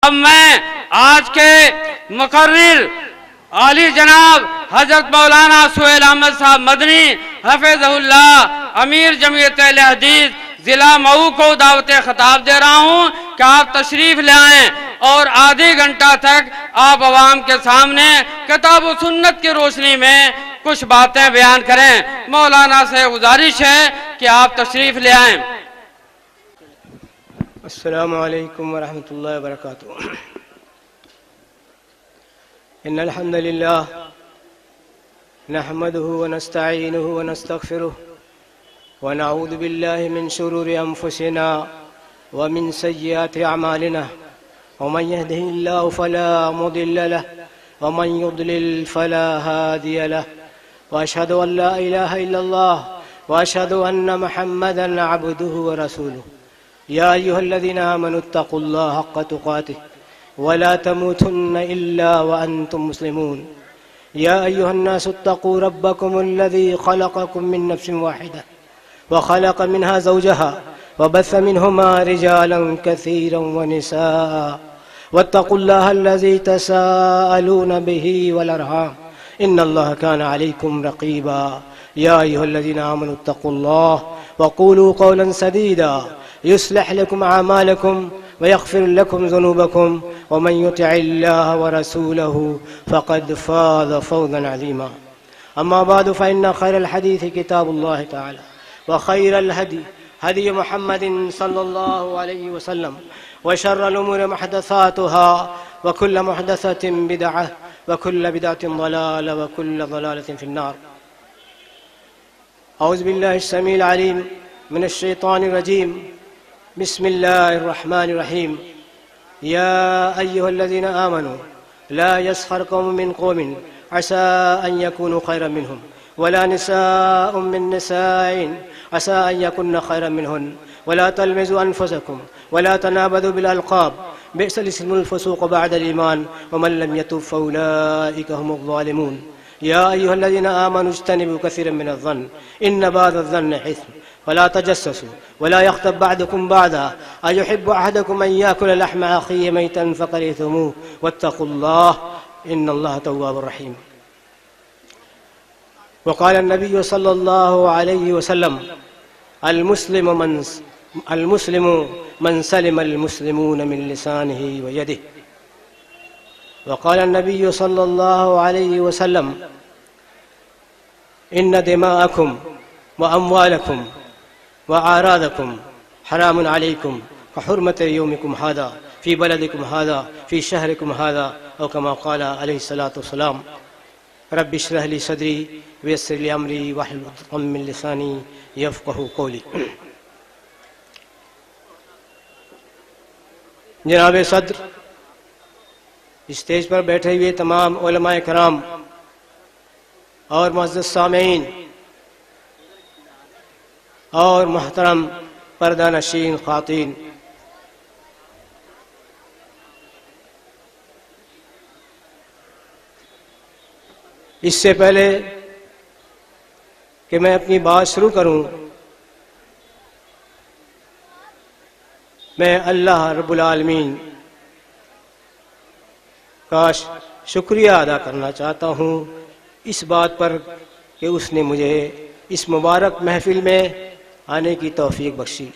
اب میں آج کے مقرر عالی جناب حضرت مولانا سہیل احمد صاحب مدنی حفظہ اللہ امیر جمعیت اہل حدیث ضلع مئو کو دعوت خطاب دے رہا ہوں کہ آپ تشریف لے آئیں اور آدھی گھنٹہ تک آپ عوام کے سامنے کتاب و سنت کی روشنی میں کچھ باتیں بیان کریں۔ مولانا سے گزارش ہے کہ آپ تشریف لے آئیں۔ السلام علیکم ورحمۃ اللہ وبرکاتہ۔ ان الحمد للہ نحمده ونستعینه ونستغفره ونعوذ باللہ من شرور انفسنا ومن سیئات اعمالنا ومن يهده الله فلا مضل له ومن يضلل فلا هادي له واشهد ان لا اله الا الله واشهد ان محمدا عبده ورسوله يا أيها الذين آمنوا اتقوا الله حق تقاته ولا تموتن إلا وأنتم مسلمون يا أيها الناس اتقوا ربكم الذي خلقكم من نفس واحدة وخلق منها زوجها وبث منهما رجالا كثيرا ونساء واتقوا الله الذي تساءلون به والأرحام إن الله كان عليكم رقيبا يا أيها الذين آمنوا اتقوا الله وقولوا قولا سديدا يصلح لكم أعمالكم ويغفر لكم ذنوبكم ومن يطع الله ورسوله فقد فاز فوزا عظيما أما بعد فإن خير الحديث كتاب الله تعالى وخير الهدي هدي محمد صلى الله عليه وسلم وشر الأمور محدثاتها وكل محدثة بدعة وكل بدعة ضلالة وكل ضلالة في النار أعوذ بالله السميع العليم من الشيطان الرجيم بسم الله الرحمن الرحيم يا أيها الذين آمنوا لا يسخر قوم من قوم عسى أن يكونوا خيرا منهم ولا نساء من نساء عسى أن يكن خيرا منهن ولا تلمزوا أنفسكم ولا تنابذوا بالألقاب بئس الاسم الفسوق بعد الإيمان ومن لم يتب فأولئك هم الظالمون يا أيها الذين آمنوا اجتنبوا كثيرا من الظن إن بعض الظن إثم ولا تجسسوا ولا يغتب بعضكم بعضا أيحب أحدكم أن يأكل لحم أخيه ميتا فكرهتموه واتقوا الله إن الله تواب رحيم وقال النبي صلى الله عليه وسلم المسلم من سلم المسلمون من لسانه ويده وقال النبي صلى الله عليه وسلم إن دماءكم وأموالكم وأعراضكم حرام عليكم كحرمة يومكم هذا في بلدكم هذا في شهركم هذا أو كما قال عليه الصلاة والسلام رب اشرح لي صدري ويسر لي أمري واحلل عقدة من لساني يفقهوا قولي۔ جناب صدر، اسٹیج پر بیٹھے ہوئے تمام علماء کرام اور معزز سامعین اور محترم پردہ نشین خواتین، اس سے پہلے کہ میں اپنی بات شروع کروں، میں اللہ رب العالمین کا شکریہ ادا کرنا چاہتا ہوں اس بات پر کہ اس نے مجھے اس مبارک محفل میں آنے کی توفیق بخشی،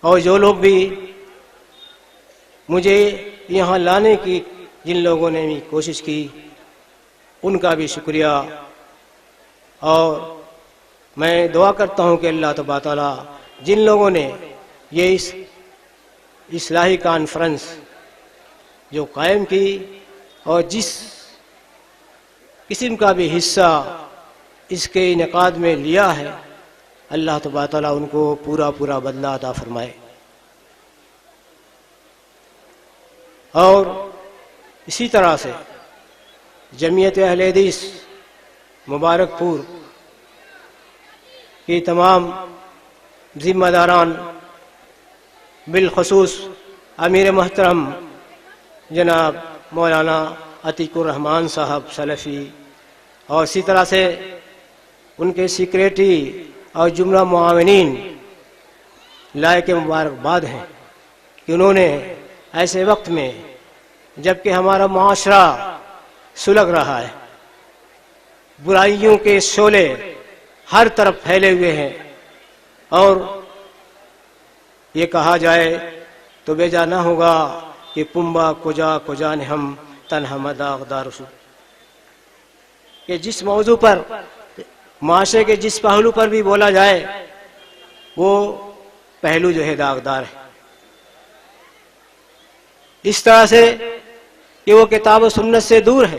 اور جو لوگ بھی مجھے یہاں لانے کی جن لوگوں نے بھی کوشش کی ان کا بھی شکریہ، اور میں دعا کرتا ہوں کہ اللہ تبارک و تعالیٰ جن لوگوں نے یہ اس اصلاحی کانفرنس جو قائم کی اور جس قسم کا بھی حصہ اس کے انعقاد میں لیا ہے، اللہ تبارک و تعالیٰ ان کو پورا پورا بدلہ عطا فرمائے۔ اور اسی طرح سے جمعیت اہل حدیث مبارک پور کی تمام ذمہ داران، بالخصوص امیر محترم جناب مولانا عتیق الرحمان صاحب سلفی، اور اسی طرح سے ان کے سیکریٹری اور جملہ معاونین لائق مبارکباد ہیں کہ انہوں نے ایسے وقت میں جبکہ ہمارا معاشرہ سلگ رہا ہے، برائیوں کے شعلے ہر طرف پھیلے ہوئے ہیں، اور یہ کہا جائے تو بیجا نہ ہوگا کہ پمبا کجا کجا نے ہم تنہا مداغدار رسول، کہ جس موضوع پر معاشرے کے جس پہلو پر بھی بولا جائے وہ پہلو جو ہے داغدار ہے، اس طرح سے کہ وہ کتاب و سنت سے دور ہے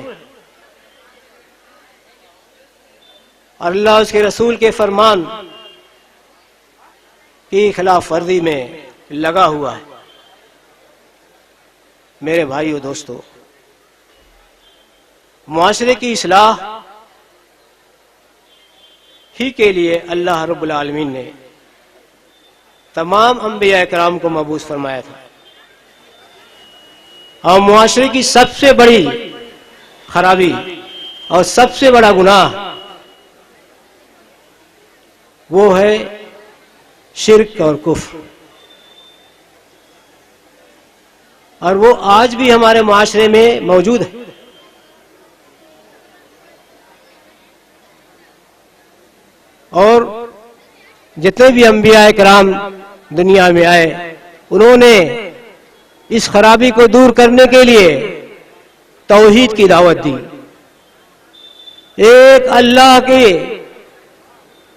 اور اللہ اس کے رسول کے فرمان کی خلاف ورزی میں لگا ہوا ہے۔ میرے بھائیو دوستو، معاشرے کی اصلاح ہی کے لیے اللہ رب العالمین نے تمام انبیاء کرام کو مبعوث فرمایا تھا، اور معاشرے کی سب سے بڑی خرابی اور سب سے بڑا گناہ وہ ہے شرک اور کفر، اور وہ آج بھی ہمارے معاشرے میں موجود ہے۔ اور جتنے بھی انبیاء کرام دنیا میں آئے انہوں نے اس خرابی کو دور کرنے کے لیے توحید کی دعوت دی، ایک اللہ کی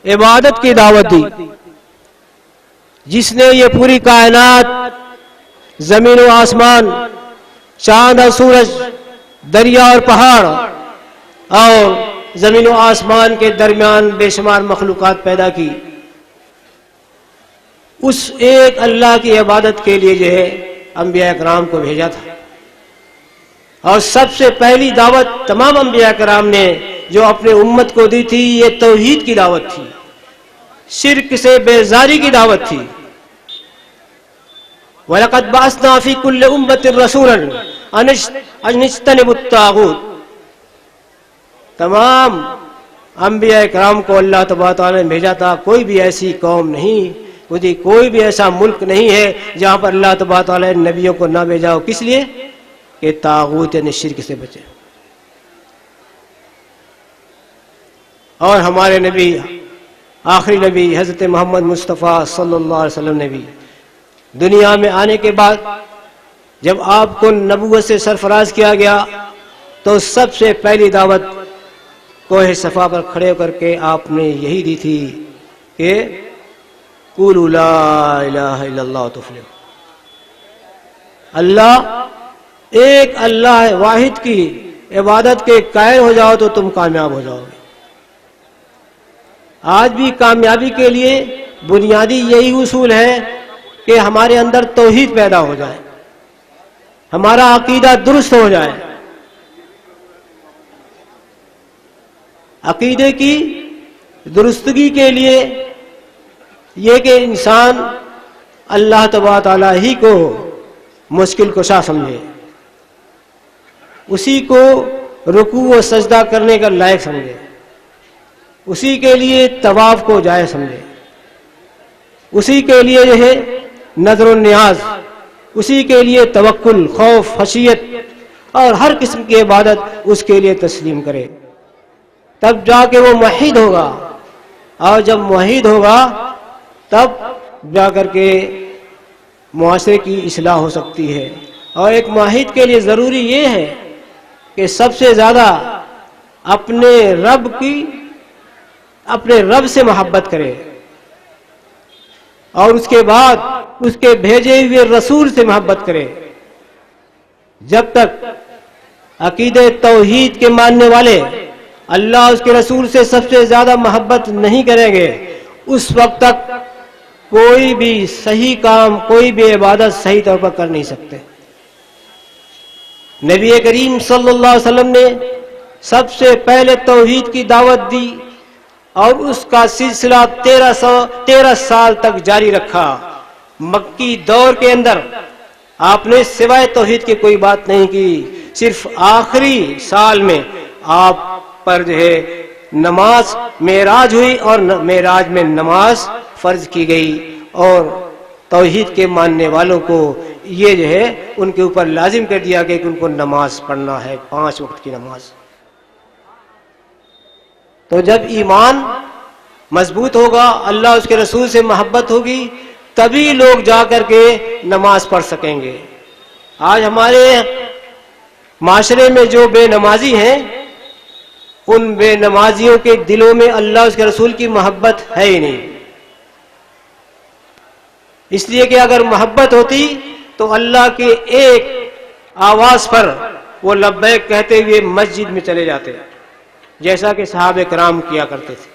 عبادت کی دعوت دی، جس نے یہ پوری کائنات، زمین و آسمان، چاند اور سورج، دریا اور پہاڑ، اور زمین و آسمان کے درمیان بے شمار مخلوقات پیدا کی، اس ایک اللہ کی عبادت کے لیے جو ہے انبیاء کرام کو بھیجا تھا، اور سب سے پہلی دعوت تمام انبیاء کرام نے جو اپنے امت کو دی تھی یہ توحید کی دعوت تھی، شرک سے بیزاری کی دعوت تھی۔ وَلَقَدْ بَعَثْنَا فِي كُلِّ أُمَّةٍ رَسُولًا أَنِ اجْتَنِبُوا الطَّاغُوتَ، تمام انبیاء کرام کو اللہ تبارک و تعالی نے بھیجا تھا، کوئی بھی ایسی قوم نہیں، کوئی بھی ایسا ملک نہیں ہے جہاں پر اللہ تبارک و تعالی نے نبیوں کو نہ بھیجا ہو، کس لیے کہ طاغوت یعنی شرک سے بچے۔ اور ہمارے نبی، آخری نبی حضرت محمد مصطفیٰ صلی اللہ علیہ وسلم نے بھی دنیا میں آنے کے بعد جب آپ کو نبوت سے سرفراز کیا گیا تو سب سے پہلی دعوت کوہ صفا پر کھڑے ہو کر کے آپ نے یہی دی تھی کہ قولوا لا الہ الا اللہ تفلحوا، اللہ ایک اللہ واحد کی عبادت کے قائل ہو جاؤ تو تم کامیاب ہو جاؤ گے۔ آج بھی کامیابی کے لیے بنیادی یہی اصول ہے کہ ہمارے اندر توحید پیدا ہو جائے، ہمارا عقیدہ درست ہو جائے۔ عقیدے کی درستگی کے لیے یہ کہ انسان اللہ تبارک تعالیٰ ہی کو مشکل کشا سمجھے، اسی کو رکوع و سجدہ کرنے کا لائق سمجھے، اسی کے لیے طواف کو جائز سمجھے، اسی کے لیے جو ہے نظر و نیاز، اسی کے لیے توکل، خوف، خشیت اور ہر قسم کی عبادت اس کے لیے تسلیم کرے، تب جا کے وہ موحد ہوگا، اور جب موحد ہوگا تب جا کر کے معاشرے کی اصلاح ہو سکتی ہے۔ اور ایک موحد کے لیے ضروری یہ ہے کہ سب سے زیادہ اپنے رب سے محبت کرے، اور اس کے بعد اس کے بھیجے ہوئے رسول سے محبت کرے۔ جب تک عقیدہ توحید کے ماننے والے اللہ اس کے رسول سے سب سے زیادہ محبت نہیں کریں گے، اس وقت تک کوئی بھی صحیح کام، کوئی بھی عبادت صحیح طور پر کر نہیں سکتے۔ نبی کریم صلی اللہ علیہ وسلم نے سب سے پہلے توحید کی دعوت دی اور اس کا سلسلہ 13 سال تک جاری رکھا۔ مکی دور کے اندر آپ نے سوائے توحید کی کوئی بات نہیں کی، صرف آخری سال میں آپ پر جو ہے نماز معراج ہوئی اور معراج میں نماز فرض کی گئی، اور توحید کے ماننے والوں کو یہ جو ہے ان کے اوپر لازم کر دیا گیا کہ ان کو نماز پڑھنا ہے، 5 وقت کی نماز۔ تو جب ایمان مضبوط ہوگا، اللہ اس کے رسول سے محبت ہوگی، تبھی لوگ جا کر کے نماز پڑھ سکیں گے۔ آج ہمارے معاشرے میں جو بے نمازی ہیں، ان بے نمازیوں کے دلوں میں اللہ اس کے رسول کی محبت ہے ہی نہیں، اس لیے کہ اگر محبت ہوتی تو اللہ کے ایک آواز پر وہ لبیک کہتے ہوئے مسجد میں چلے جاتے، جیسا کہ صحابہ کرام کیا کرتے تھے۔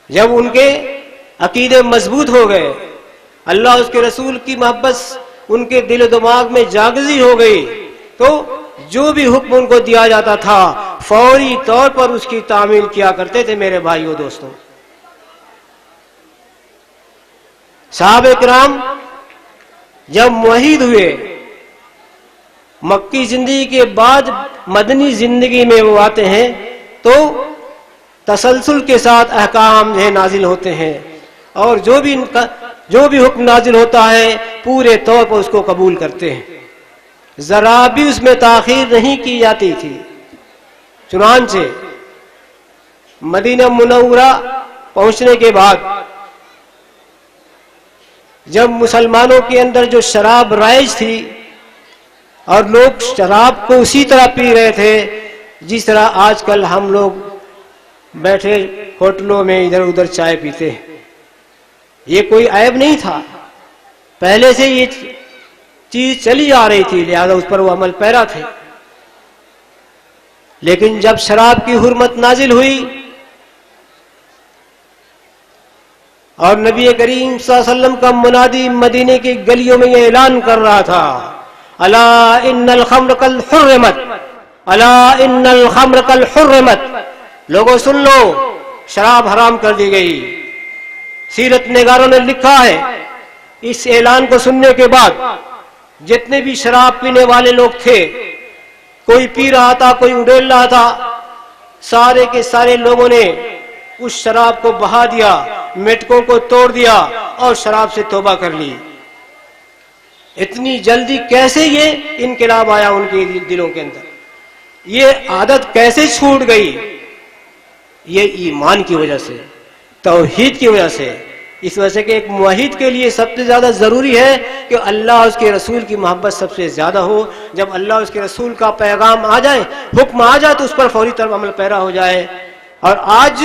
جب ان کے عقیدے مضبوط ہو گئے، اللہ اس کے رسول کی محبت ان کے دل و دماغ میں جاگزی ہو گئی، تو جو بھی حکم ان کو دیا جاتا تھا فوری طور پر اس کی تعمیل کیا کرتے تھے۔ میرے بھائیو دوستوں، صحابہ کرام جب موحد ہوئے، مکی زندگی کے بعد مدنی زندگی میں وہ آتے ہیں تو تسلسل کے ساتھ احکام نازل ہوتے ہیں، اور جو بھی حکم نازل ہوتا ہے پورے طور پر اس کو قبول کرتے ہیں، ذرا بھی اس میں تاخیر نہیں کی جاتی تھی۔ چنانچہ مدینہ منورہ پہنچنے کے بعد جب مسلمانوں کے اندر جو شراب رائج تھی اور لوگ شراب کو اسی طرح پی رہے تھے جس طرح آج کل ہم لوگ بیٹھے ہوٹلوں میں ادھر ادھر چائے پیتے ہیں، یہ کوئی عیب نہیں تھا، پہلے سے یہ چیز چلی آ رہی تھی، لہذا اس پر وہ عمل پیرا تھے۔ لیکن جب شراب کی حرمت نازل ہوئی اور نبی کریم صلی اللہ علیہ وسلم کا منادی مدینے کی گلیوں میں یہ اعلان کر رہا تھا، الا ان الخمر قد حرمت، الا ان الخمر قد حرمت، لوگوں سن لو، شراب حرام کر دی گئی۔ سیرت نگاروں نے لکھا ہے اس اعلان کو سننے کے بعد جتنے بھی شراب پینے والے لوگ تھے، کوئی پی رہا تھا کوئی اڈیل رہا تھا، سارے کے سارے لوگوں نے اس شراب کو بہا دیا، مٹکوں کو توڑ دیا اور شراب سے توبہ کر لی۔ اتنی جلدی کیسے یہ انقلاب آیا ان کے دلوں کے اندر، یہ عادت کیسے چھوٹ گئی؟ یہ ایمان کی وجہ سے، توحید کی وجہ سے۔ اس وجہ سے کہ ایک موحد کے لیے سب سے زیادہ ضروری ہے کہ اللہ اس کے رسول کی محبت سب سے زیادہ ہو۔ جب اللہ اس کے رسول کا پیغام آ جائے، حکم آ جائے، تو اس پر فوری طور پر عمل پیرا ہو جائے۔ اور آج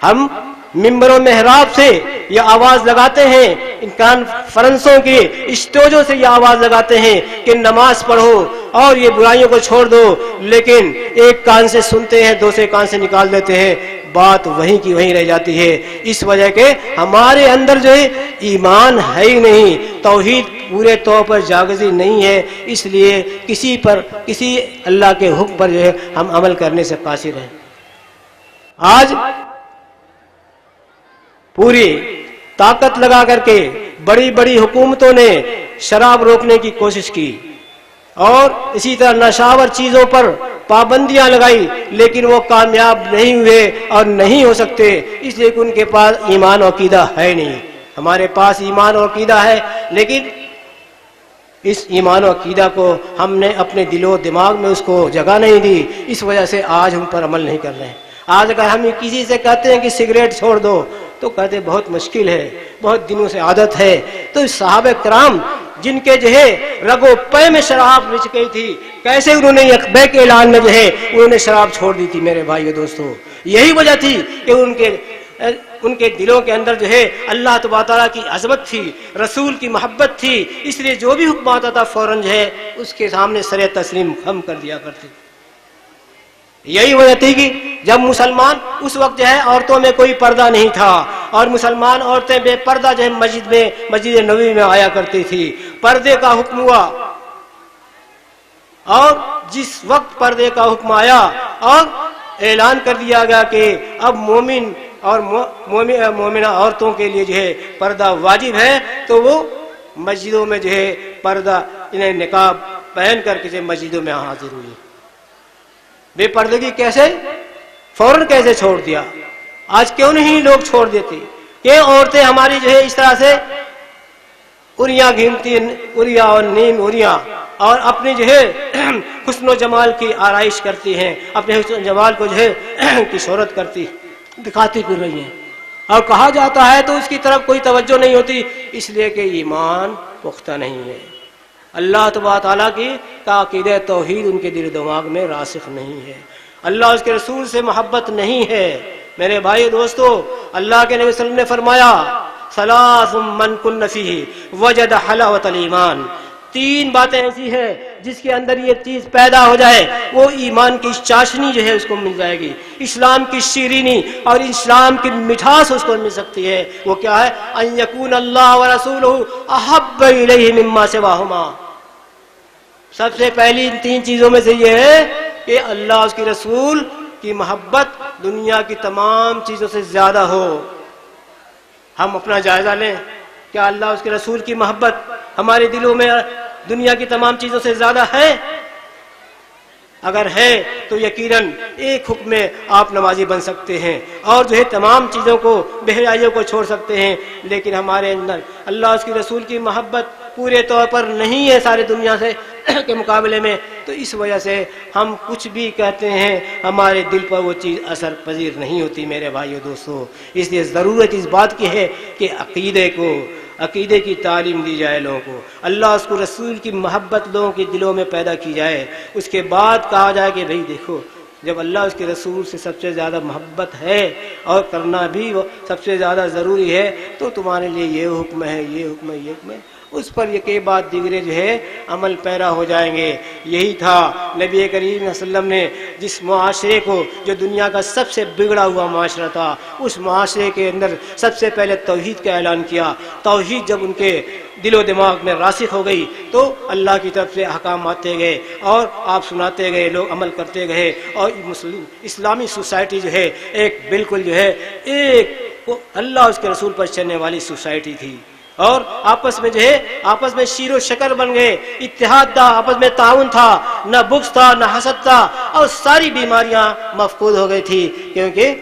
ہم ممبر و محراب سے یہ آواز لگاتے ہیں، ان کانفرنسوں کے اسٹیجوں سے یہ آواز لگاتے ہیں کہ نماز پڑھو اور یہ برائیوں کو چھوڑ دو، لیکن ایک کان سے سنتے ہیں، دوسرے کان سے نکال دیتے ہیں، بات وہیں کی وہیں رہ جاتی ہے۔ اس وجہ کہ ہمارے اندر جو ہے ایمان ہے ہی نہیں، توحید پورے طور پر جاگزی نہیں ہے، اس لیے کسی اللہ کے حکم پر جو ہے ہم عمل کرنے سے قاصر ہیں۔ آج پوری طاقت لگا کر کے بڑی بڑی حکومتوں نے شراب روکنے کی کوشش کی اور اسی طرح نشاور چیزوں پر پابندیاں لگائی، لیکن وہ کامیاب نہیں ہوئے اور نہیں ہو سکتے، اس لیے کہ ان کے پاس ایمان و عقیدہ ہے نہیں۔ ہمارے پاس ایمان اور عقیدہ ہے، لیکن اس ایمان و عقیدہ کو ہم نے اپنے دل و دماغ میں اس کو جگہ نہیں دی، اس وجہ سے آج ہم پر عمل نہیں کر رہے ہیں۔ آج اگر ہم کسی سے کہتے ہیں کہ سگریٹ چھوڑ دو تو کہتے بہت مشکل ہے، بہت دنوں سے عادت ہے۔ تو صحابہ کرام جن کے جو ہے رگو پے میں شراب بچ گئی تھی، کیسے انہوں نے یکبے کے اعلان میں جو ہے انہوں نے شراب چھوڑ دی تھی؟ میرے بھائیو دوستو، یہی وجہ تھی کہ ان کے دلوں کے اندر جو ہے اللہ تبارک تعالیٰ کی عظمت تھی، رسول کی محبت تھی، اس لیے جو بھی حکم آتا تھا فوراً جو ہے اس کے سامنے سر تسلیم خم کر دیا کرتے۔ یہی وجہ تھی کہ جب مسلمان اس وقت جو ہے عورتوں میں کوئی پردہ نہیں تھا اور مسلمان عورتیں بے پردہ جو ہے مسجد نبوی میں آیا کرتی تھی، پردے کا حکم ہوا، اور جس وقت پردے کا حکم آیا اور اعلان کر دیا گیا کہ اب مومن اور مومنہ عورتوں کے لیے جو ہے پردہ واجب ہے، تو وہ مسجدوں میں جو ہے پردہ انہیں نقاب پہن کر کے مسجدوں میں حاضر ہوئی۔ بے پردگی کیسے فوراً کیسے چھوڑ دیا؟ آج کیوں نہیں لوگ چھوڑ دیتے کہ عورتیں ہماری جو ہے اس طرح سے اریاں گھیمتی اریاں اور نیم اریاں، اور اپنی جو ہے حسن و جمال کی آرائش کرتی ہیں، اپنے حسن و جمال کو جو ہے کی شہرت کرتی دکھاتی پھر رہی ہیں، اور کہا جاتا ہے تو اس کی طرف کوئی توجہ نہیں ہوتی، اس لیے کہ ایمان پختہ نہیں ہے، اللہ تبارک تعالیٰ کی عقیدہ توحید ان کے دل و دماغ میں راسخ نہیں ہے، اللہ اس کے رسول سے محبت نہیں ہے۔ میرے بھائی دوستو، اللہ کے نبی صلی اللہ علیہ وسلم نے فرمایا ثلاث من کن فیہ وجد حلاوۃ الایمان، تین باتیں ایسی ہیں جس کے اندر یہ چیز پیدا ہو جائے وہ ایمان کی چاشنی جو ہے اس کو مل جائے گی، اسلام کی شیرینی اور اسلام کی مٹھاس اس کو مل سکتی ہے۔ وہ کیا ہے؟ ان یکون اللہ ورسولہ احب الیہ مما سواہما، سب سے پہلی ان تین چیزوں میں سے یہ ہے کہ اللہ اس کے رسول کی محبت دنیا کی تمام چیزوں سے زیادہ ہو۔ ہم اپنا جائزہ لیں، کیا اللہ اس کے رسول کی محبت ہمارے دلوں میں دنیا کی تمام چیزوں سے زیادہ ہے؟ اگر ہے تو یقیناً ایک حکم میں آپ نمازی بن سکتے ہیں اور جو ہے تمام چیزوں کو بے حیائیوں کو چھوڑ سکتے ہیں، لیکن ہمارے اندر اللہ اس کے رسول کی محبت پورے طور پر نہیں ہے ساری دنیا سے کے مقابلے میں، تو اس وجہ سے ہم کچھ بھی کہتے ہیں ہمارے دل پر وہ چیز اثر پذیر نہیں ہوتی میرے بھائیو دوستو۔ اس لیے ضرورت اس بات کی ہے کہ عقیدے کی تعلیم دی جائے لوگوں کو، اللہ اس کو رسول کی محبت لوگوں کے دلوں میں پیدا کی جائے، اس کے بعد کہا جائے کہ بھئی دیکھو جب اللہ اس کے رسول سے سب سے زیادہ محبت ہے اور کرنا بھی وہ سب سے زیادہ ضروری ہے تو تمہارے لیے یہ حکم ہے، یہ حکم ہے، یہ حکم ہے، اس پر یہ کے بعد دیگرے جو ہے عمل پیرا ہو جائیں گے۔ یہی تھا نبی کریم صلی اللہ علیہ وسلم نے جس معاشرے کو، جو دنیا کا سب سے بگڑا ہوا معاشرہ تھا، اس معاشرے کے اندر سب سے پہلے توحید کا اعلان کیا۔ توحید جب ان کے دل و دماغ میں راسخ ہو گئی تو اللہ کی طرف سے احکام آتے گئے اور آپ سناتے گئے، لوگ عمل کرتے گئے، اور اسلامی سوسائٹی جو ہے ایک بالکل جو ہے ایک اللہ اس کے رسول پر چلنے والی سوسائٹی تھی، اور آپس میں جو ہے آپس میں شیر و شکر بن گئے، اتحاد تھا، آپس میں تعاون تھا، نہ بغض تھا نہ حسد تھا، اور ساری بیماریاں مفقود ہو گئی تھی، کیونکہ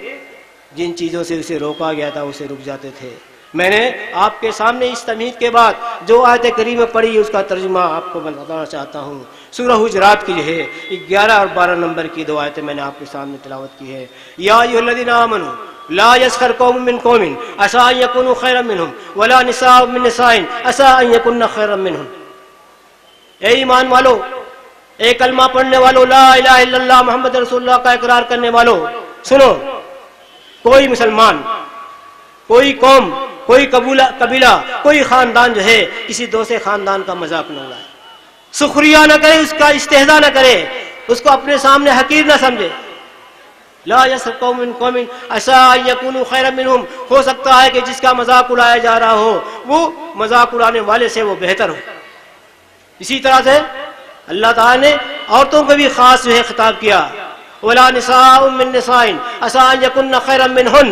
جن چیزوں سے اسے روکا گیا تھا اسے رک جاتے تھے۔ میں نے آپ کے سامنے اس تمہید کے بعد جو آیت کریمہ پڑھی اس کا ترجمہ آپ کو بتانا چاہتا ہوں۔ سورہ حجرات کی جو ہے 11 اور 12 نمبر کی دو آیتیں میں نے آپ کے سامنے تلاوت کی ہے۔ یا ایھا الذین آمنوا لا يسخر قوم من قوم عسى ان يكونوا خيرا منهم ولا نساء من نساء عسى ان يكن خيرا منهم، اے ایمان والو، اے کلمہ پڑھنے والو، لا الہ الا اللہ محمد رسول اللہ کا اقرار کرنے والو، سنو، کوئی مسلمان، کوئی قوم، کوئی قبیلہ، کوئی خاندان جو ہے کسی دوسرے خاندان کا مذاق نہ اڑائے، سخریہ نہ کرے، اس کا استہزاء نہ کرے، اس کو اپنے سامنے حقیر نہ سمجھے۔ لا یسخر قوم من قوم عسى ان يكونوا خيرا منهم، ہو سکتا ہے کہ جس کا مذاق اڑایا جا رہا ہو وہ مذاق اڑانے والے سے وہ بہتر ہو۔ اسی طرح سے اللہ تعالیٰ نے عورتوں کو بھی خاص جو ہے خطاب کیا، ولا نساء من نساء عسى ان يكن خيرا منهن،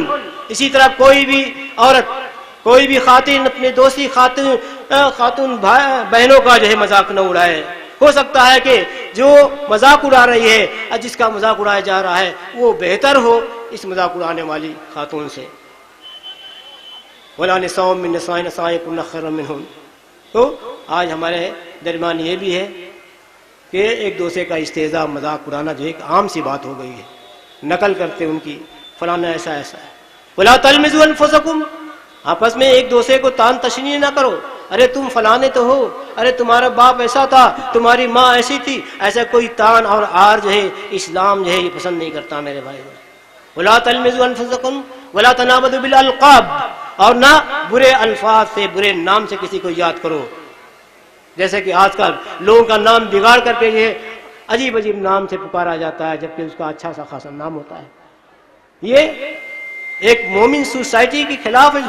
اسی طرح کوئی بھی عورت، کوئی بھی خاتون اپنے دوسری خاتون بہنوں کا جو ہے مذاق نہ اڑائے۔ ہو سکتا ہے کہ جو مذاق اڑا رہی ہے اور جس کا مذاق اڑایا جا رہا ہے وہ بہتر ہو اس مذاق اڑانے والی خاتون سے۔ ولا نساء من نساء عسى ان يكن خيرا منهن، تو آج ہمارے درمیان یہ بھی ہے کہ ایک دوسرے کا استہزاء مذاق اڑانا جو ایک عام سی بات ہو گئی ہے، نقل کرتے ان کی، فلانا ایسا ایسا ہے۔ ولا تلمزوا انفسکم، آپس میں ایک دوسرے کو تان تشنیع نہ کرو، ارے تم فلانے تو ہو، ارے تمہارا باپ ایسا تھا، تمہاری ماں ایسی تھی، ایسا کوئی تان اور آر جو ہے اسلام جو ہے یہ پسند نہیں کرتا میرے بھائی۔ ولا تلمزوا انفسکم ولا تنابذوا بالالقاب، اور نہ برے الفاظ سے، برے نام سے کسی کو یاد کرو، جیسے کہ آج کل لوگوں کا نام بگاڑ کر کے یہ عجیب عجیب نام سے پکارا جاتا ہے جبکہ اس کا اچھا سا خاصا نام ہوتا ہے۔ یہ ایک مومن سوسائٹی کے خلاف ہے،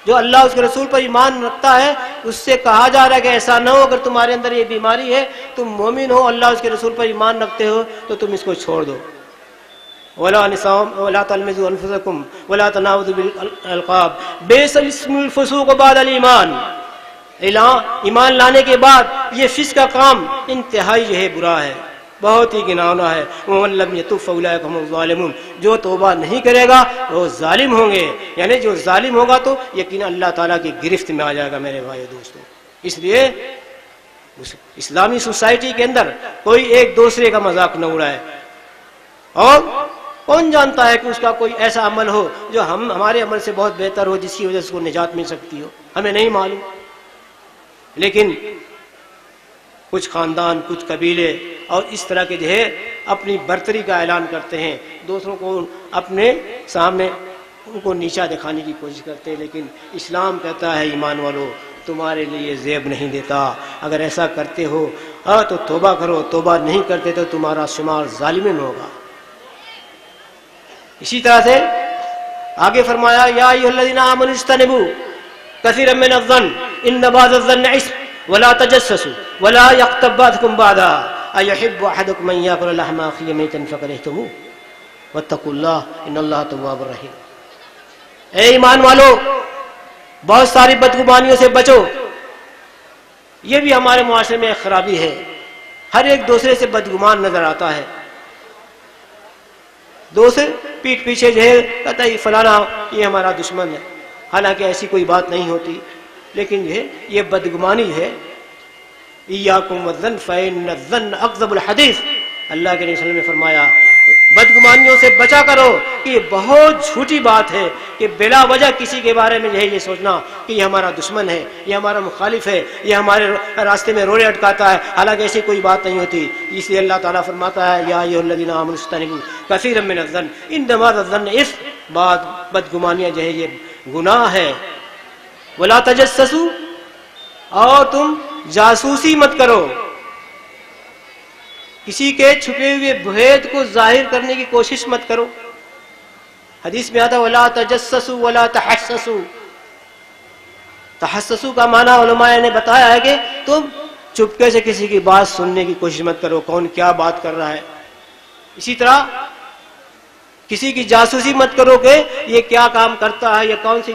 جو اللہ اس کے رسول پر ایمان رکھتا ہے اس سے کہا جا رہا ہے کہ ایسا نہ ہو، اگر تمہارے اندر یہ بیماری ہے، تم مومن ہو، اللہ اس کے رسول پر ایمان رکھتے ہو، تو تم اس کو چھوڑ دو۔ ولا نساء ولا تلمزوا انفسکم ولا تنابذوا بالالقاب بئس الاسم الفسوق بعد الایمان، ایمان لانے کے بعد یہ فسق کا کام انتہائی جو ہے برا ہے، بہت ہی گناہگار ہے۔ ومن لم یتب فاولئک هم الظالمون، جو توبہ نہیں کرے گا وہ ظالم ہوں گے، یعنی جو ظالم ہوگا تو یقینا اللہ تعالیٰ کی گرفت میں آ جائے گا میرے بھائی دوستو۔ اس لیے اسلامی سوسائٹی کے اندر کوئی ایک دوسرے کا مذاق نہ اڑائے، اور کون جانتا ہے کہ اس کا کوئی ایسا عمل ہو جو ہمارے عمل سے بہت بہتر ہو، جس کی وجہ سے اس کو نجات مل سکتی ہو، ہمیں نہیں معلوم۔ لیکن کچھ خاندان، کچھ قبیلے اور اس طرح کے جو ہے اپنی برتری کا اعلان کرتے ہیں، دوسروں کو اپنے سامنے ان کو نیچا دکھانے کی کوشش کرتے ہیں، لیکن اسلام کہتا ہے ایمان والو تمہارے لیے زیب نہیں دیتا، اگر ایسا کرتے ہو تو توبہ کرو، توبہ نہیں کرتے تو تمہارا شمار ظالمین ہوگا۔ اسی طرح سے آگے فرمایا یا ایھا الذین آمنوا اجتنبوا کثیرا من الظن ان بعض الظن اثم ولا تجسسوا ولا یغتب بعضکم بعضا ایحب احدکم ان یاکل لحم اخیہ میتا فکرہتموہ واتقوا اللہ ان اللہ تواب الرحیم۔ اے ایمان والو، بہت ساری بدگمانیوں سے بچو، یہ بھی ہمارے معاشرے میں ایک خرابی ہے، ہر ایک دوسرے سے بدگمان نظر آتا ہے، دوسرے پیٹ پیچھے جو ہے کہتا ہے فلانا یہ ہمارا دشمن ہے، حالانکہ ایسی کوئی بات نہیں ہوتی، لیکن جو ہے یہ بدگمانی ہے۔ ایاکم والظن فإن الظن اکذب الحدیث، اللہ کے نبی صلی اللہ علیہ وسلم نے فرمایا بدگمانیوں سے بچا کرو، کہ یہ بہت جھوٹی بات ہے کہ بلا وجہ کسی کے بارے میں یہ سوچنا کہ یہ ہمارا دشمن ہے، یہ ہمارا مخالف ہے، یہ ہمارے راستے میں روڑے اٹکاتا ہے، حالانکہ ایسی کوئی بات نہیں ہوتی۔ اس لیے اللہ تعالیٰ فرماتا ہے یا ایھا الذین آمنوا اجتنبوا کثیرا من الظن ان بعض الظن اثم، بعض بدگمانیاں جو ہے یہ گناہ ہے۔ ولا تجسسوا، اور تم جاسوسی مت کرو، کسی کے چھپے ہوئے بھید کو ظاہر کرنے کی کوشش مت کرو۔ حدیث میں آتا ولا تجسسوا ولا تحسسوا، تحسسوا کا معنی علماء نے بتایا ہے کہ تم چپکے سے کسی کی بات سننے کی کوشش مت کرو، کون کیا بات کر رہا ہے۔ اسی طرح کسی کی جاسوسی مت کرو کہ یہ کیا کام کرتا ہے، یا کون سی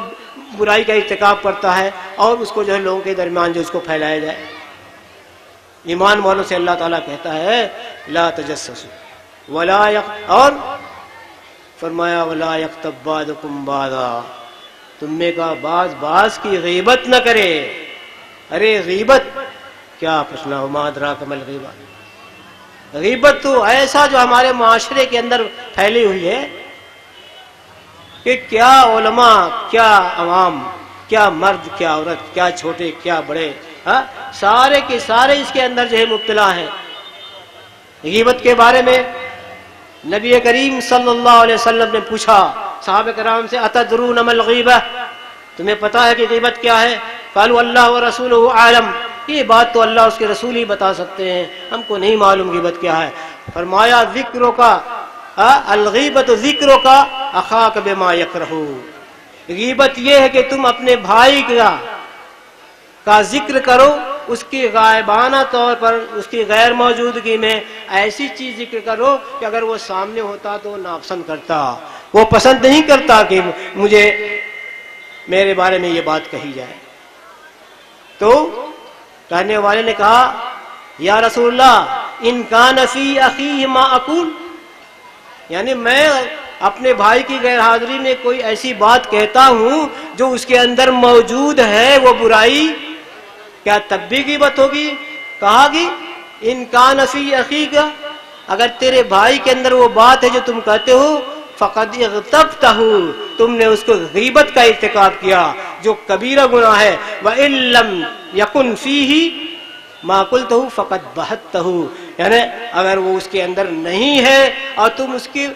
برائی کا ارتکاب کرتا ہے، اور اس کو جو ہے لوگوں کے درمیان جو اس کو پھیلایا جائے۔ ایمان والوں سے اللہ تعالیٰ کہتا ہے لا تجسسوا ولا اور فرمایا ولا یغتب بعضکم بعضا، تم میں کا بعض کی غیبت نہ کرے۔ ارے غیبت کیا پوچھنا، وما ادراک ما الغیبۃ، غیبت تو ایسا جو ہمارے معاشرے کے اندر پھیلی ہوئی ہے کہ کیا علماء، کیا عوام، کیا مرد، کیا عورت، کیا چھوٹے، کیا بڑے، سارے کے سارے اس کے اندر جو ہے مبتلا ہیں۔ غیبت کے بارے میں نبی کریم صلی اللہ علیہ وسلم نے پوچھا صحابہ کرام سے اتدرون ما الغیبہ، تمہیں پتا ہے کہ غیبت کیا ہے؟ قالوا اللہ ورسولہ اعلم، یہ بات تو اللہ اس کے رسول ہی بتا سکتے ہیں، ہم کو نہیں معلوم غیبت کیا ہے۔ فرمایا ذکروں کا الغیبت ذکروں کا اخاک بما یکرہ، غیبت یہ ہے کہ تم اپنے بھائی کا ذکر کرو، اس کی غائبانہ طور پر، اس کی غیر موجودگی میں ایسی چیز ذکر کرو کہ اگر وہ سامنے ہوتا تو ناپسند کرتا، وہ پسند نہیں کرتا کہ مجھے میرے بارے میں یہ بات کہی جائے۔ تو کہنے والے نے کہا یا رسول اللہ ان کان فی اخیہ ما اقول، یعنی میں اپنے بھائی کی غیر حاضری میں کوئی ایسی بات کہتا ہوں جو اس کے اندر موجود ہے وہ برائی، کیا تب بھی غیبت ہوگی؟ کہا کہ ان کان فی اخیک، اگر تیرے بھائی کے اندر وہ بات ہے جو تم کہتے ہو فقد اغتبتہ، تم نے اس کو غیبت کا ارتکاب کیا جو کبیرہ گناہ ہے۔ وَإِن لَّمْ يَكُنْ فِيهِ مَا قُلْتَهُ فَقَدْ بَهَتَّهُ، یعنی اگر وہ اس کے اندر نہیں ہے اور تم اس کے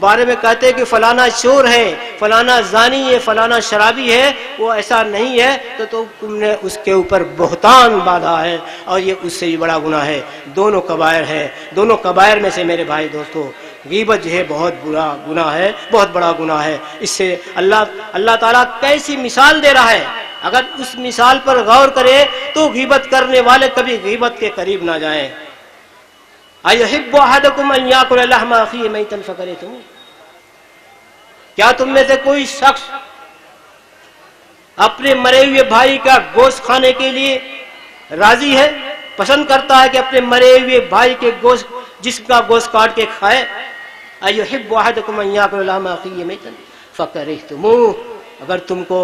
بارے میں کہتے کہ فلانا چور ہے، فلانا زانی ہے، فلانا شرابی ہے، وہ ایسا نہیں ہے، تو تم نے اس کے اوپر بہتان باندھا ہے، اور یہ اس سے بھی بڑا گناہ ہے۔ دونوں کبائر ہے، دونوں کبائر میں سے میرے بھائی دوستو غیبت جو ہے بہت برا گناہ ہے، بہت بڑا گناہ ہے۔ اس سے اللہ تعالیٰ کیسی مثال دے رہا ہے، اگر اس مثال پر غور کرے تو غیبت کرنے والے کبھی غیبت کے قریب نہ جائیں۔ ایحب احدکم ان یاکل لحم اخیہ میتا فکرہتموہ، کیا تم میں سے کوئی شخص اپنے مرے ہوئے بھائی کا گوشت کھانے کے لیے راضی ہے، پسند کرتا ہے کہ اپنے مرے ہوئے بھائی کے گوشت، جسم کا گوشت کاٹ کے کھائے؟ ایحب احدکم ان یاکل لحم اخیہ میتا فکرہتموہ، اگر تم کو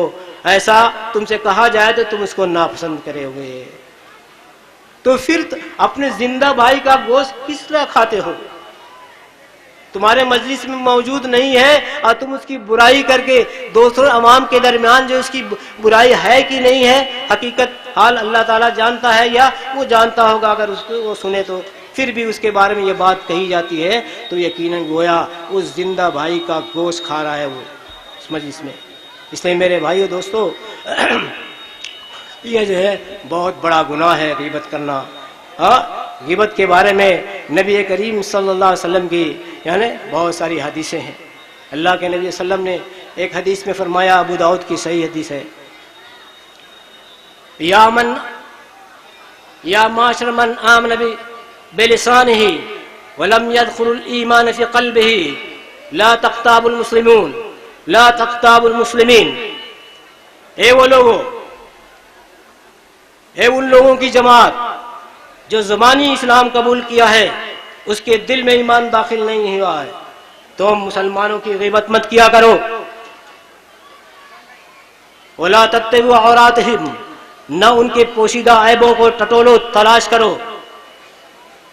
ایسا تم سے کہا جائے تو تم اس کو ناپسند کرے ہوئے، تو پھر اپنے زندہ بھائی کا گوشت کس طرح کھاتے ہو؟ تمہارے مجلس میں موجود نہیں ہے اور تم اس کی برائی کر کے دوسروں عوام کے درمیان جو اس کی برائی ہے کہ نہیں ہے، حقیقت حال اللہ تعالیٰ جانتا ہے یا وہ جانتا ہوگا، اگر اس کو وہ سنے تو پھر بھی اس کے بارے میں یہ بات کہی جاتی ہے تو یقیناً گویا اس زندہ بھائی کا گوشت کھا رہا ہے وہ اس مجلس میں۔ اس لیے میرے بھائیو دوستو، یہ جو ہے بہت بڑا گناہ ہے غیبت کرنا۔ غیبت کے بارے میں نبی کریم صلی اللہ علیہ وسلم کی یعنی بہت ساری حدیثیں ہیں۔ اللہ کے نبی صلی اللہ علیہ وسلم نے ایک حدیث میں فرمایا، ابو داؤد کی صحیح حدیث ہے، یا معاشر من آمن بلسانہ ولم يدخل الایمان فی قلبہ لا تغتابوا المسلمون لا تغتابوا المسلمین۔ اے وہ لوگوں، اے ان لوگوں کی جماعت جو زبانی اسلام قبول کیا ہے، اس کے دل میں ایمان داخل نہیں ہوا ہے، تم مسلمانوں کی غیبت مت کیا کرو۔ وَلَا تَتَّبِعُوا عَوْرَاتِهِمْ، نہ ان کے پوشیدہ عیبوں کو ٹٹولو، تلاش کرو۔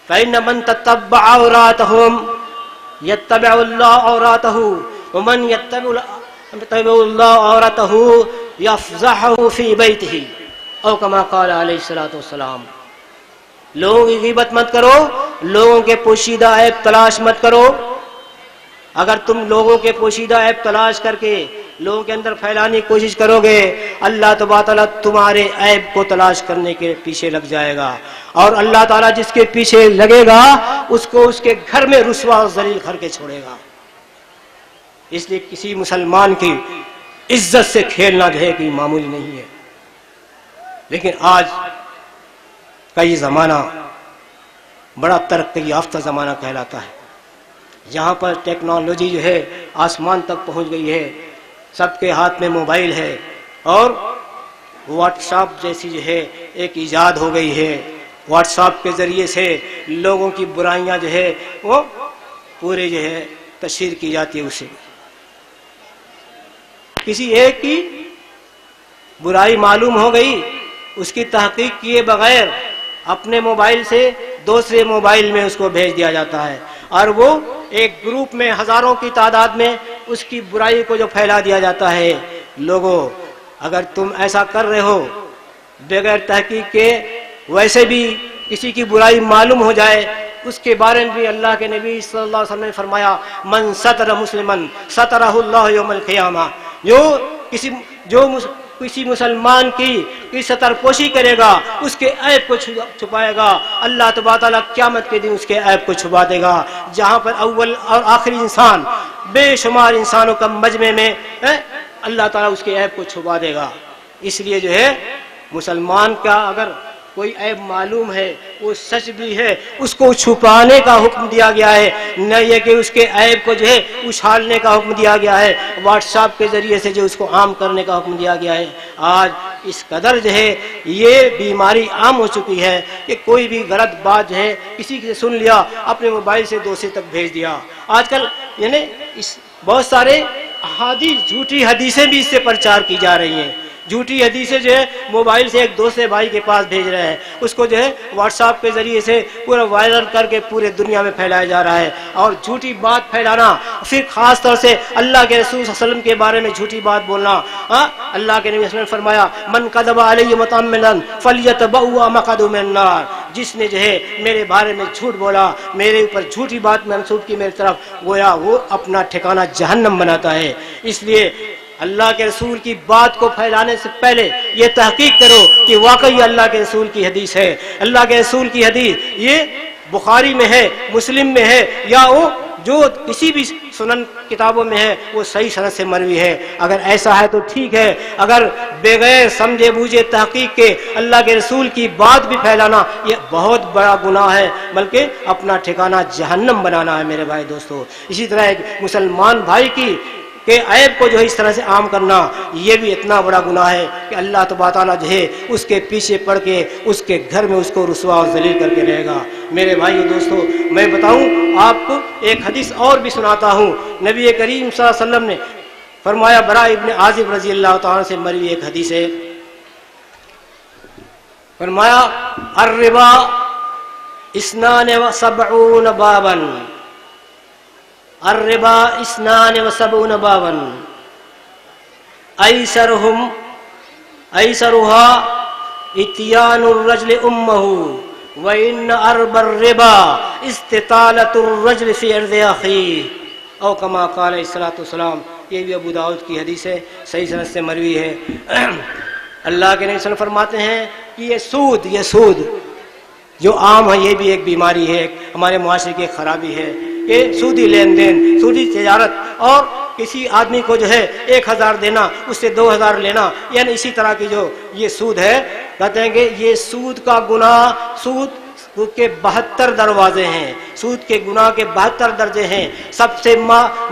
فَإِنَّ مَن تَتَّبَّعَ عَوْرَاتَهُمْ يَتَّبِعُ اللَّهُ عَوْرَاتَهُ وَمَن يَتَّبِعُ اللَّهُ عَوْرَاتَهُ يَفْضَحُهُ فِي بَيْتِهِ او کما قال علیہ الصلوۃ والسلام۔ لوگوں کی غیبت مت کرو، لوگوں کے پوشیدہ عیب تلاش مت کرو۔ اگر تم لوگوں کے پوشیدہ عیب تلاش کر کے لوگوں کے اندر پھیلانے کی کوشش کرو گے، اللہ تبارک تعالیٰ تمہارے عیب کو تلاش کرنے کے پیچھے لگ جائے گا، اور اللہ تعالیٰ جس کے پیچھے لگے گا اس کو اس کے گھر میں رسوا اور ذلیل کر کے چھوڑے گا۔ اس لیے کسی مسلمان کی عزت سے کھیلنا جو ہے کہ معمولی نہیں ہے۔ لیکن آج کا یہ زمانہ بڑا ترقی یافتہ زمانہ کہلاتا ہے، جہاں پر ٹیکنالوجی جو ہے آسمان تک پہنچ گئی ہے، سب کے ہاتھ میں موبائل ہے، اور واٹس ایپ جیسی جو ہے ایک ایجاد ہو گئی ہے۔ واٹس ایپ کے ذریعے سے لوگوں کی برائیاں جو ہے وہ پورے جو ہے تشہیر کی جاتی ہے۔ اسے کسی ایک کی برائی معلوم ہو گئی، اس کی تحقیق کیے بغیر اپنے موبائل سے دوسرے موبائل میں اس کو بھیج دیا جاتا ہے، اور وہ ایک گروپ میں ہزاروں کی تعداد میں اس کی برائی کو جو پھیلا دیا جاتا ہے۔ لوگوں، اگر تم ایسا کر رہے ہو بغیر تحقیق کے، ویسے بھی کسی کی برائی معلوم ہو جائے، اس کے بارے میں بھی اللہ کے نبی صلی اللہ علیہ وسلم نے فرمایا، من ستر مسلمن سترہ اللہ یوم القیامہ، جو کسی مسلمان کی ستر پوشی کرے گا، اس کے عیب کو چھپائے گا، اللہ تبارک تعالیٰ قیامت کے دن اس کے عیب کو چھپا دے گا۔ جہاں پر اول اور آخری انسان، بے شمار انسانوں کا مجمع میں اللہ تعالیٰ اس کے عیب کو چھپا دے گا۔ اس لیے جو ہے مسلمان کا اگر کوئی عیب معلوم ہے، وہ سچ بھی ہے، اس کو چھپانے کا حکم دیا گیا ہے، نہ یہ کہ اس کے عیب کو جو ہے اچھالنے کا حکم دیا گیا ہے، واٹس ایپ کے ذریعے سے جو اس کو عام کرنے کا حکم دیا گیا ہے۔ آج اس قدر جو ہے یہ بیماری عام ہو چکی ہے کہ کوئی بھی غلط بات جو ہے کسی سے سن لیا، اپنے موبائل سے دوسرے تک بھیج دیا۔ آج کل یعنی بہت سارے احادیث، جھوٹی حدیثیں بھی اس سے پرچار کی جا رہی ہیں۔ جھوٹی حدیثیں جو ہے موبائل سے ایک دوسرے بھائی کے پاس بھیج رہے ہیں، اس کو جو ہے واٹس ایپ کے ذریعے سے پورا وائرل کر کے پورے دنیا میں پھیلایا جا رہا ہے۔ اور جھوٹی بات پھیلانا، پھر خاص طور سے اللہ کے رسول صلی اللہ علیہ وسلم کے بارے میں جھوٹی بات بولنا۔ اللہ کے نبی صلی اللہ علیہ وسلم نے فرمایا، من کذب علی متعمدا فلیتبوأ مقعدہ من النار، جس نے جو ہے میرے بارے میں جھوٹ بولا، میرے اوپر جھوٹی بات منسوب کی میری طرف، گویا وہ اپنا ٹھکانہ جہنم بناتا ہے۔ اس لیے اللہ کے رسول کی بات کو پھیلانے سے پہلے یہ تحقیق کرو کہ واقعی اللہ کے رسول کی حدیث ہے، اللہ کے رسول کی حدیث یہ بخاری میں ہے، مسلم میں ہے، یا وہ جو کسی بھی سنن کتابوں میں ہے وہ صحیح سند سے مروی ہے۔ اگر ایسا ہے تو ٹھیک ہے، اگر بغیر سمجھے بوجھے تحقیق کے اللہ کے رسول کی بات بھی پھیلانا یہ بہت بڑا گناہ ہے، بلکہ اپنا ٹھکانہ جہنم بنانا ہے میرے بھائی دوستو۔ اسی طرح ایک مسلمان بھائی کی کہ عیب کو جو ہے اس طرح سے عام کرنا، یہ بھی اتنا بڑا گناہ ہے کہ اللہ تبارک تعالیٰ جو ہے اس کے پیچھے پڑ کے اس کے گھر میں اس کو رسوا اور ذلیل کر کے رہے گا۔ میرے بھائیو دوستو، میں بتاؤں آپ کو ایک حدیث اور بھی سناتا ہوں۔ نبی کریم صلی اللہ علیہ وسلم نے فرمایا براء ابن عازب رضی اللہ تعالیٰ سے مروی ایک حدیث ہے، فرمایا الربا 72 بابا، الربا 72 بابا ایسرها اتیان الرجل امه وان ارب الربا استطالة الرجل فی ارض اخیہ او کما قال علیہ الصلوۃ والسلام۔ یہ بھی ابو داؤد کی حدیث ہے، صحیح سند سے مروی ہے۔ اللہ کے نبی صلی اللہ علیہ وسلم فرماتے ہیں کہ یہ سود جو عام ہے، یہ بھی ایک بیماری ہے، ہمارے معاشرے کی ایک خرابی ہے کہ سودی لین دین، سودی تجارت، اور کسی آدمی کو جو ہے 1000 دینا، اس سے 2000 لینا، یعنی اسی طرح کی جو یہ سود ہے، کہتے ہیں کہ یہ سود کا گناہ، سود کے 72 دروازے ہیں، سود کے گناہ کے 72 درجے ہیں۔ سب سے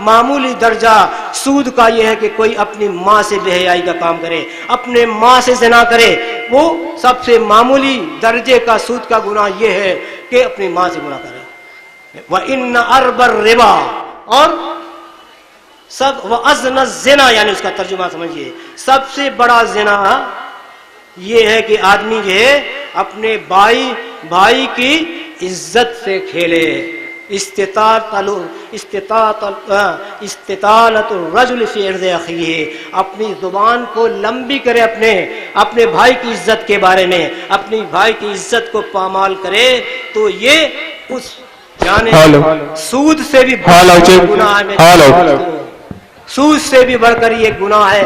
معمولی درجہ سود کا یہ ہے کہ کوئی اپنی ماں سے بے حیائی کا کام کرے، اپنے ماں سے زنا کرے، وہ سب سے معمولی درجے کا سود کا گناہ یہ ہے کہ اپنی ماں سے گناہ کرے۔ وَإِنَّ أَرْبَ الرِّبَا، اور سب وَأَزْنَ الزِّنَا، یعنی اس کا ترجمہ سمجھئے، سب سے بڑا زنا یہ ہے کہ آدمی جو ہے اپنے بھائی کی عزت سے کھیلے۔ استطالت الرجل فی عرض اخیہ، اپنی زبان کو لمبی کرے اپنے بھائی کی عزت کے بارے میں، اپنی بھائی کی عزت کو پامال کرے، تو یہ اس جانے سود سے بھی بڑھ کر گناہ ہے، سود سے بھی بڑھ کر یہ گناہ ہے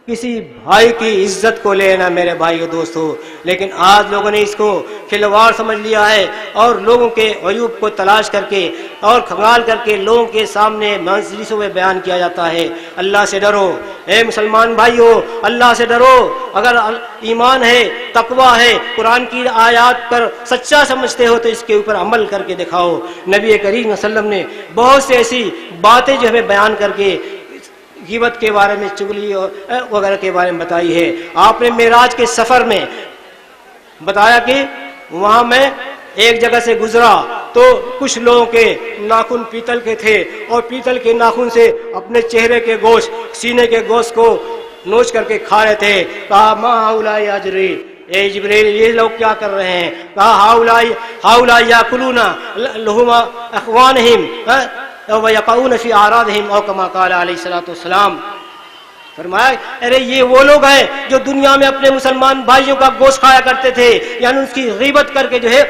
کسی بھائی کی عزت کو لینا میرے بھائی و دوستو۔ لیکن آج لوگوں نے اس کو کھلواڑ سمجھ لیا ہے، اور لوگوں کے عیوب کو تلاش کر کے اور کھنگال کر کے لوگوں کے سامنے مجلسوں میں بیان کیا جاتا ہے۔ اللہ سے ڈرو اے مسلمان بھائیو، اللہ سے ڈرو۔ اگر ایمان ہے، تقوی ہے، قرآن کی آیات پر سچا سمجھتے ہو تو اس کے اوپر عمل کر کے دکھاؤ۔ نبی کریم صلی اللہ علیہ وسلم نے بہت سی ایسی باتیں جو ہمیں بیان کر کے غیبت کے بارے میں، چغلی وغیرہ کے بارے میں بتائی ہے۔ آپ نے معراج کے سفر میں بتایا کہ وہاں میں ایک جگہ سے گزرا تو کچھ لوگوں کے ناخن پیتل کے تھے، اور پیتل کے ناخن سے اپنے چہرے کے گوشت، سینے کے گوشت کو نوچ کر کے کھا رہے تھے۔ کہا ما ہؤلاء یا جبریل، اے جبریل یہ لوگ کیا کر رہے ہیں؟ کہا ہؤلاء یاکلون لحوم اخوانہم وَيَقَعُونَ فِي أَعْرَاضِهِمْ أَوْ كَمَا قَالَ عَلَيْهِ الصَّلَاةُ وَالسَّلَامُ۔ فرمایا ارے یہ وہ لوگ ہیں جو دنیا میں اپنے مسلمان بھائیوں کا گوشت کھایا کرتے تھے، یعنی اس کی غیبت کر کے جو ہے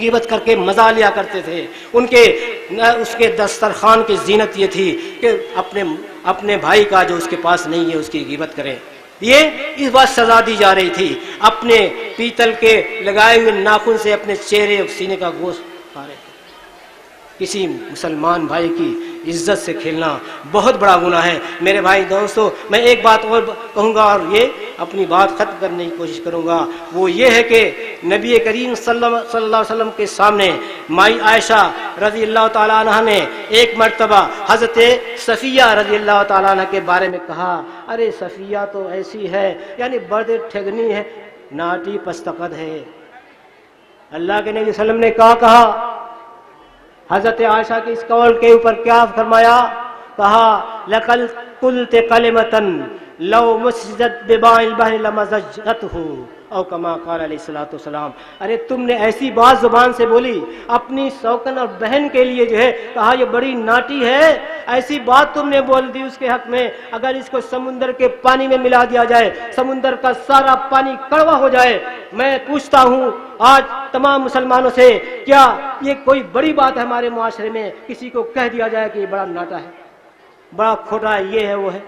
غیبت کر کے مزہ لیا کرتے تھے۔ اس کے دسترخوان کی زینت یہ تھی کہ اپنے بھائی کا جو اس کے پاس نہیں ہے اس کی غیبت کرے۔ یہ اس بات سزا دی جا رہی تھی، اپنے پیتل کے لگائے ہوئے ناخن سے اپنے چہرے اور سینے کا گوشت کھا رہے تھے۔ کسی مسلمان بھائی کی عزت سے کھیلنا بہت بڑا گناہ ہے میرے بھائی دوستو۔ میں ایک بات اور کہوں گا اور یہ اپنی بات ختم کرنے کی کوشش کروں گا، وہ یہ ہے کہ نبی کریم صلی اللہ علیہ وسلم کے سامنے مائی عائشہ رضی اللہ تعالیٰ عنہ نے ایک مرتبہ حضرت صفیہ رضی اللہ تعالیٰ عنہ کے بارے میں کہا، ارے صفیہ تو ایسی ہے، یعنی برد ٹھگنی ہے، ناٹی پستقد ہے۔ اللہ کے نبی صلی اللہ علیہ وسلم نے کہا حضرت عائشہ کے اس قول کے اوپر کیا فرمایا؟ کہا لَقَدْ قُلْتَ كَلِمَةً لَوْ مُسْجَدْ بِبَاءِ الْبَحْرِ لَمَزَجْتُهُ او کما قال علیہ الصلوۃ والسلام۔ ارے تم نے ایسی بات زبان سے بولی اپنی سوکن اور بہن کے لیے جو ہے، کہا یہ بڑی ناٹی ہے، ایسی بات تم نے بول دی اس کے حق میں، اگر اس کو سمندر کے پانی میں ملا دیا جائے، سمندر کا سارا پانی کڑوا ہو جائے۔ میں پوچھتا ہوں آج تمام مسلمانوں سے، کیا یہ کوئی بڑی بات ہے ہمارے معاشرے میں کسی کو کہہ دیا جائے کہ یہ بڑا ناٹا ہے، بڑا کھوٹا ہے، یہ ہے وہ ہے؟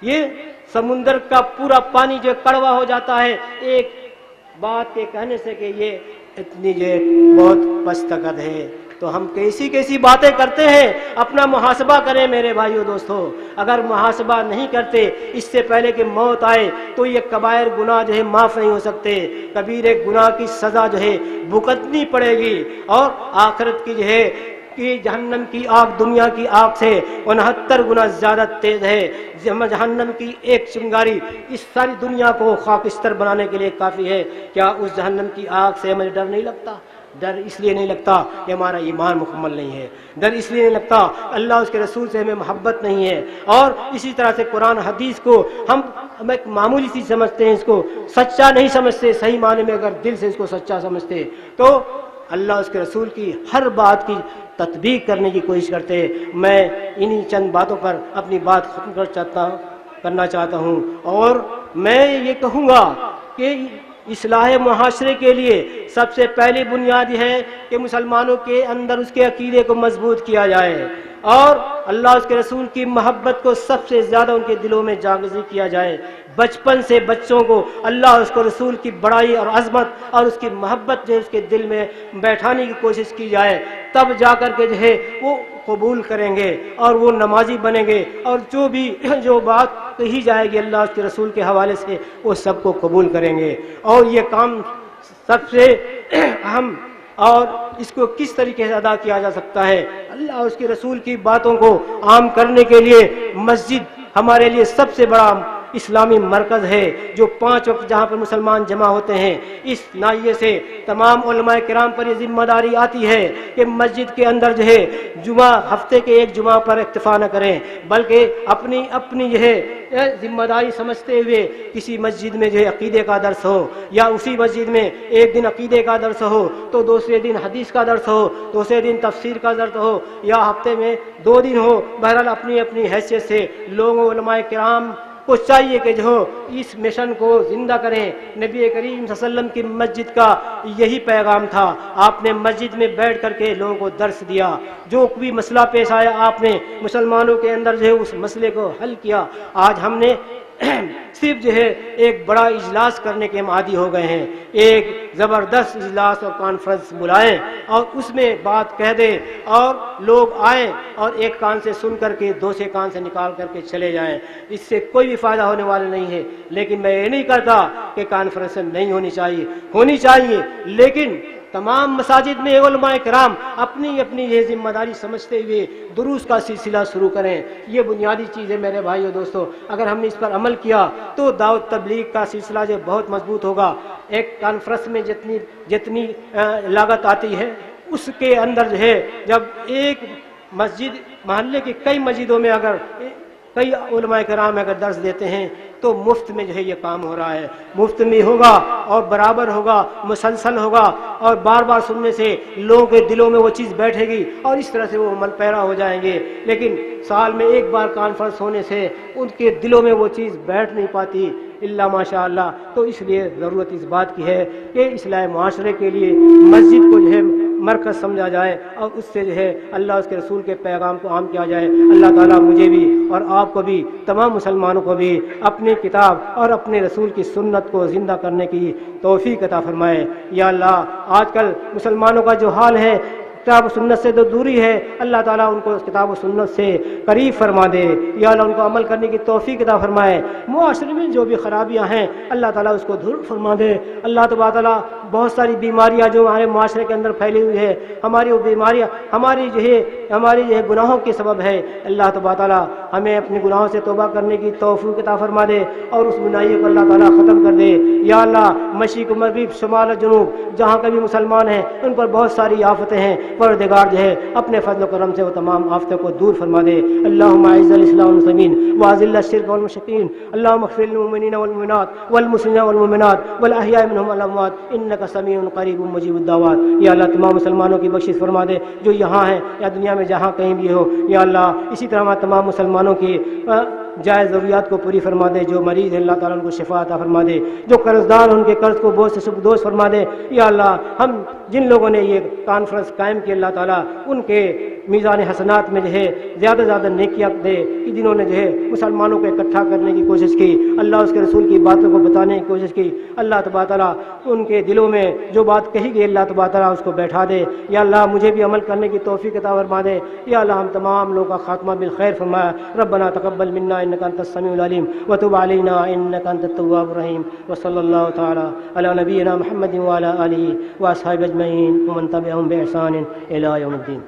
یہ سمندر کا پورا پانی جو کڑوا ہو جاتا ہے ایک بات کے کہنے سے کہ یہ اتنی جو بہت پستقد ہے۔ تو ہم کیسی باتیں کرتے ہیں، اپنا محاسبہ کریں میرے بھائیو دوستو۔ اگر محاسبہ نہیں کرتے اس سے پہلے کہ موت آئے تو یہ کبائر گناہ جو ہے معاف نہیں ہو سکتے، کبیرے گناہ کی سزا جو ہے بھگتنی پڑے گی، اور آخرت کی جو ہے کہ جہنم کی آگ دنیا کی آگ سے 69 گنا زیادہ تیز ہے۔ جہنم کی ایک چنگاری اس ساری دنیا کو خاکستر بنانے کے لیے کافی ہے۔ کیا اس جہنم کی آگ سے ہمیں ڈر نہیں لگتا؟ ڈر اس لیے نہیں لگتا کہ ہمارا ایمان مکمل نہیں ہے، ڈر اس لیے نہیں لگتا اللہ اس کے رسول سے ہمیں محبت نہیں ہے، اور اسی طرح سے قرآن حدیث کو ہم ایک معمولی چیز سمجھتے ہیں، اس کو سچا نہیں سمجھتے، صحیح معنی میں اگر دل سے اس کو سچا سمجھتے تو اللہ اس کے رسول کی ہر بات کی تطبیق کرنے کی کوشش کرتے۔ میں انہی چند باتوں پر اپنی بات ختم کرنا چاہتا ہوں، اور میں یہ کہوں گا کہ اصلاح معاشرے کے لیے سب سے پہلی بنیاد ہے کہ مسلمانوں کے اندر اس کے عقیدے کو مضبوط کیا جائے، اور اللہ اس کے رسول کی محبت کو سب سے زیادہ ان کے دلوں میں جاگزی کیا جائے۔ بچپن سے بچوں کو اللہ اس کو رسول کی بڑائی اور عظمت اور اس کی محبت جو ہے اس کے دل میں بیٹھانے کی کوشش کی جائے، تب جا کر کے جو ہے وہ قبول کریں گے اور وہ نمازی بنیں گے، اور جو بات کہی جائے گی اللہ اس کے رسول کے حوالے سے وہ سب کو قبول کریں گے۔ اور یہ کام سب سے اہم، اور اس کو کس طریقے سے ادا کیا جا سکتا ہے؟ اللہ اس کے رسول کی باتوں کو عام کرنے کے لیے مسجد ہمارے لیے سب سے بڑا اسلامی مرکز ہے، جو 5 وقت جہاں پر مسلمان جمع ہوتے ہیں۔ اس ناحیے سے تمام علماء کرام پر یہ ذمہ داری آتی ہے کہ مسجد کے اندر جو ہے جمعہ، ہفتے کے ایک جمعہ پر اکتفا نہ کریں، بلکہ اپنی جو ہے ذمہ داری سمجھتے ہوئے کسی مسجد میں جو ہے عقیدے کا درس ہو، یا اسی مسجد میں ایک دن عقیدے کا درس ہو تو دوسرے دن حدیث کا درس ہو، دوسرے دن تفسیر کا درس ہو، یا ہفتے میں 2 دن ہو، بہرحال اپنی حیثیت سے لوگوں علماء کرام کو چاہیے کہ جو اس مشن کو زندہ کریں۔ نبی کریم صلی اللہ علیہ وسلم کی مسجد کا یہی پیغام تھا، آپ نے مسجد میں بیٹھ کر کے لوگوں کو درس دیا، جو بھی مسئلہ پیش آیا آپ نے مسلمانوں کے اندر جو ہے اس مسئلے کو حل کیا۔ آج ہم نے صرف جو ہے ایک بڑا اجلاس کرنے کے ہم عادی ہو گئے ہیں، ایک زبردست اجلاس اور کانفرنس بلائیں اور اس میں بات کہہ دیں اور لوگ آئیں اور ایک کان سے سن کر کے دوسرے کان سے نکال کر کے چلے جائیں، اس سے کوئی بھی فائدہ ہونے والا نہیں ہے۔ لیکن میں یہ نہیں کرتا کہ کانفرنس نہیں ہونی چاہیے، لیکن تمام مساجد میں علماء کرام اپنی یہ ذمہ داری سمجھتے ہوئے دروس کا سلسلہ شروع کریں۔ یہ بنیادی چیز ہے میرے بھائیو دوستو، اگر ہم نے اس پر عمل کیا تو دعوت تبلیغ کا سلسلہ جو بہت مضبوط ہوگا۔ ایک کانفرنس میں جتنی لاگت آتی ہے اس کے اندر جو ہے، جب ایک مسجد محلے کی کئی مسجدوں میں اگر کئی علماء کرام اگر درس دیتے ہیں تو مفت میں جو ہے یہ کام ہو رہا ہے، مفت میں ہوگا اور برابر ہوگا، مسلسل ہوگا، اور بار بار سننے سے لوگوں کے دلوں میں وہ چیز بیٹھے گی اور اس طرح سے وہ عمل پیرا ہو جائیں گے۔ لیکن سال میں ایک بار کانفرنس ہونے سے ان کے دلوں میں وہ چیز بیٹھ نہیں پاتی الا ماشاء اللہ۔ تو اس لیے ضرورت اس بات کی ہے کہ اصلاح معاشرے کے لیے مسجد کو جو ہے مرکز سمجھا جائے اور اس سے جو ہے اللہ اس کے رسول کے پیغام کو عام کیا جائے۔ اللہ تعالیٰ مجھے بھی اور آپ کو بھی، تمام مسلمانوں کو بھی اپنی کتاب اور اپنے رسول کی سنت کو زندہ کرنے کی توفیق عطا فرمائے۔ یا اللہ، آج کل مسلمانوں کا جو حال ہے کتاب و سنت سے تو دوری ہے، اللہ تعالیٰ ان کو کتاب و سنت سے قریب فرما دے۔ یا اللہ ان کو عمل کرنے کی توفیق عطا فرمائے۔ معاشرے میں جو بھی خرابیاں ہیں اللہ تعالیٰ اس کو دور فرما دے۔ اللہ تبارک تعالیٰ بہت ساری بیماریاں جو ہمارے معاشرے کے اندر پھیلی ہوئی ہے، ہماری وہ بیماریاں ہماری جو ہے گناہوں کے سبب ہے۔ اللہ تبارک تعالیٰ ہمیں اپنے گناہوں سے توبہ کرنے کی توفیق عطا فرما دے اور اس گناہی کو اللہ تعالیٰ ختم کر دے۔ یا اللہ، مشرق و مغرب، شمال و جنوب، جہاں کبھی مسلمان ہیں ان پر بہت ساری آفتیں ہیں، پروردگار جو ہے اپنے فضل و کرم سے وہ تمام آفتوں کو دور فرما دے۔ اللہم اعز الاسلام والمسلمین واذل الشرک والمشرکین، اللہم اغفر للمؤمنین والمؤمنات والمسلمین والمؤمنات والاحیاء منهم والاموات انک سمیع قریب مجیب الدعوات۔ یا اللہ تمام مسلمانوں کی بخشش فرما دے جو یہاں ہیں یا دنیا میں جہاں کہیں بھی ہو۔ یا اللہ اسی طرح تمام مسلمانوں کی جائز ضروریات کو پوری فرما دے، جو مریض ہے اللہ تعالیٰ ان کو شفا عطا فرما دے، جو قرض دار ان کے قرض کو بوجھ سے سبکدوش فرما دے۔ یا اللہ ہم جن لوگوں نے یہ کانفرنس قائم کی اللہ تعالیٰ ان کے میزان حسنات میں جو ہے زیادہ زیادہ نیکیاں دے، کہ جنہوں نے جو ہے مسلمانوں کو اکٹھا کرنے کی کوشش کی، اللہ اس کے رسول کی باتوں کو بتانے کی کوشش کی۔ اللہ تبارک تعالیٰ ان کے دلوں میں جو بات کہی گئی اللہ تبارک تعالیٰ اس کو بیٹھا دے۔ یا اللہ مجھے بھی عمل کرنے کی توفیق عطا فرما دے۔ یا اللہ ہم تمام لوگوں کا خاتمہ بالخیر فرمایا۔ ربنا تقبل منا انک انت السمیع العلیم وتب علینا انک انت التواب الرحیم، وصلی اللہ تعالی علی نبینا محمد وعلی آلہ واصحابہ اجمعین ومن تبعهم بإحسان الی یوم الدین۔